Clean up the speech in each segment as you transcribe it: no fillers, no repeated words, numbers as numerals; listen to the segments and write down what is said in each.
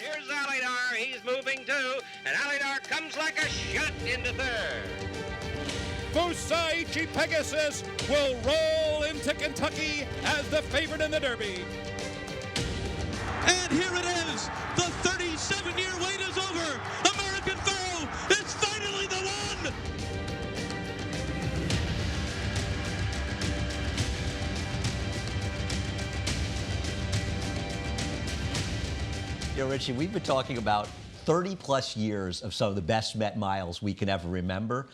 Here's Alidar. He's moving too. And Alidar comes like a shot into third. Fusaichi Pegasus will roll into Kentucky as the favorite in the Derby. And here it is. The 37-year wait is over. American Pharoah is finally the one. You know, Richie, we've been talking about 30-plus years of some of the best Met miles we can ever remember.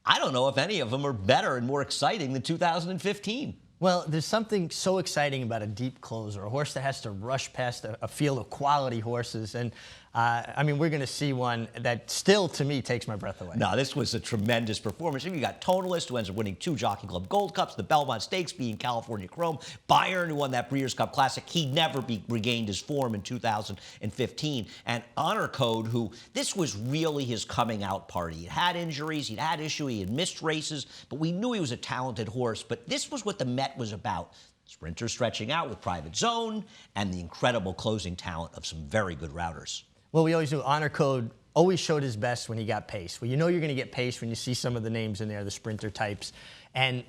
I don't know if any of them are better and more exciting than 2015. Well, there's something so exciting about a deep closer, a horse that has to rush past a field of quality horses. And, I mean, we're going to see one that still, to me, takes my breath away. No, this was a tremendous performance. You got Tonalist, who ends up winning 2 Jockey Club Gold Cups, the Belmont Stakes being California Chrome, Bayern, who won that Breeders' Cup Classic. He never regained his form in 2015. And Honor Code, who this was really his coming out party. He had injuries, he'd had issue, he had missed races, but we knew he was a talented horse. But this was what the Met was about. Sprinters stretching out with Private Zone and the incredible closing talent of some very good routers. Well, we always knew Honor Code always showed his best when he got pace. Well, you know you're going to get pace when you see some of the names in there, the sprinter types. And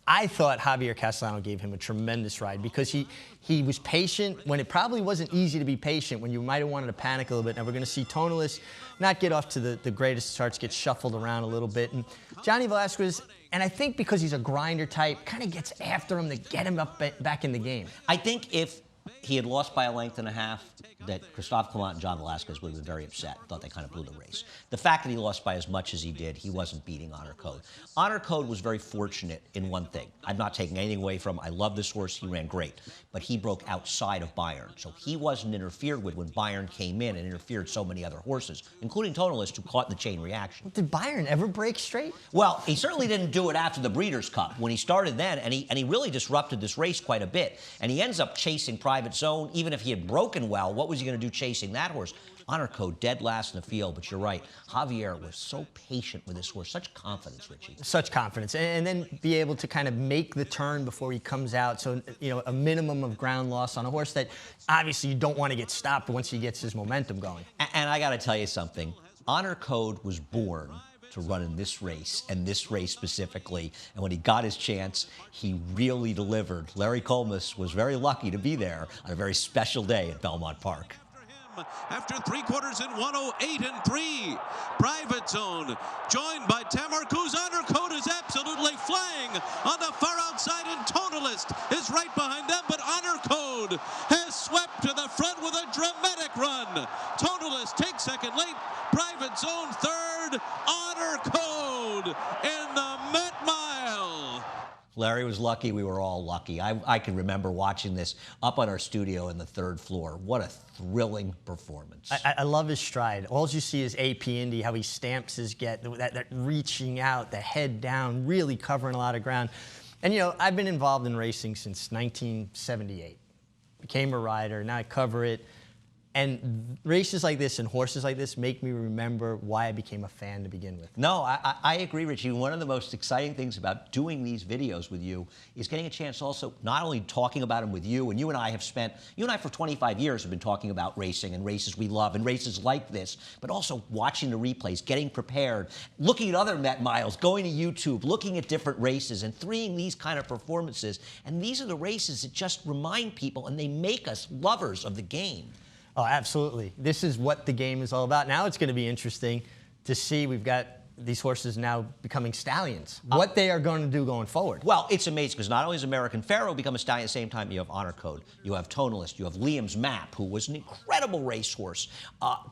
I thought Javier Castellano gave him a tremendous ride because he was patient when it probably wasn't easy to be patient, when you might have wanted to panic a little bit. Now we're going to see Tonalist not get off to the greatest starts, get shuffled around a little bit. And Johnny Velazquez, and I think because he's a grinder type, kind of gets after him to get him up back in the game. I think if he had lost by a length and a half, that Christophe Clement and John Velazquez would have been very upset, thought they kind of blew the race. The fact that he lost by as much as he did, he wasn't beating Honor Code. Honor Code was very fortunate in one thing. I'm not taking anything away from him. I love this horse. He ran great. But he broke outside of Bayern. So he wasn't interfered with when Bayern came in and interfered so many other horses, including Tonalist, who caught in the chain reaction. Did Bayern ever break straight? Well, he certainly didn't do it after the Breeders' Cup. When he started then, and he really disrupted this race quite a bit. And he ends up chasing Private Zone. Even if he had broken well, what was he going to do chasing that horse? Honor Code dead last in the field, but you're right. Javier was so patient with this horse. Such confidence, Richie. Such confidence. And then be able to kind of make the turn before he comes out. So, you know, a minimum of ground loss on a horse that obviously you don't want to get stopped once he gets his momentum going. And I got to tell you something. Honor Code was born to run in this race, and this race specifically. And when he got his chance, he really delivered. Larry Colmus was very lucky to be there on a very special day at Belmont Park. After 3/4 in 108 and 3, Private Zone joined by Tamarcuz. Honor Code is absolutely flying on the far outside, and Tonalist is right behind them, but Honor Code has swept to the front with a dramatic run. Tonalist takes second late, Private Zone third, Honor Code in the Met Mile. Larry was lucky. We were all lucky. I can remember watching this up on our studio in the 3rd floor. What a thrilling performance. I love his stride. All you see is AP Indy, how he stamps his get, that reaching out, the head down, really covering a lot of ground. And, you know, I've been involved in racing since 1978. Became a rider. Now I cover it. And races like this and horses like this make me remember why I became a fan to begin with. No, I agree, Richie. One of the most exciting things about doing these videos with you is getting a chance also not only talking about them with you, and you and I for 25 years have been talking about racing and races we love and races like this, but also watching the replays, getting prepared, looking at other Met miles, going to YouTube, looking at different races and seeing these kind of performances. And these are the races that just remind people and they make us lovers of the game. Oh, absolutely. This is what the game is all about. Now it's going to be interesting to see. We've got these horses now becoming stallions. What they are going to do going forward. Well, it's amazing because not only is American Pharoah become a stallion at the same time, you have Honor Code, you have Tonalist, you have Liam's Map, who was an incredible racehorse,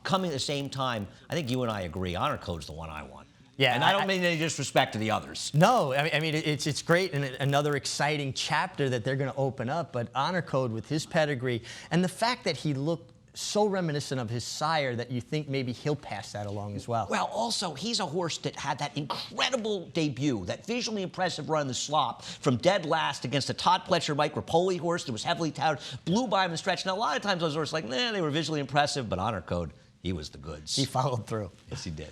coming at the same time. I think you and I agree. Honor Code's the one I want. Yeah, and I don't mean any disrespect to the others. No, I mean it's great and another exciting chapter that they're going to open up. But Honor Code with his pedigree and the fact that he looked so reminiscent of his sire that you think maybe he'll pass that along as well. Well, also, he's a horse that had that incredible debut, that visually impressive run in the slop from dead last against a Todd Pletcher Mike Rapoli horse that was heavily touted, blew by him in the stretch. Now, a lot of times those horses like, they were visually impressive, but Honor Code, he was the goods. He followed through. Yes, he did.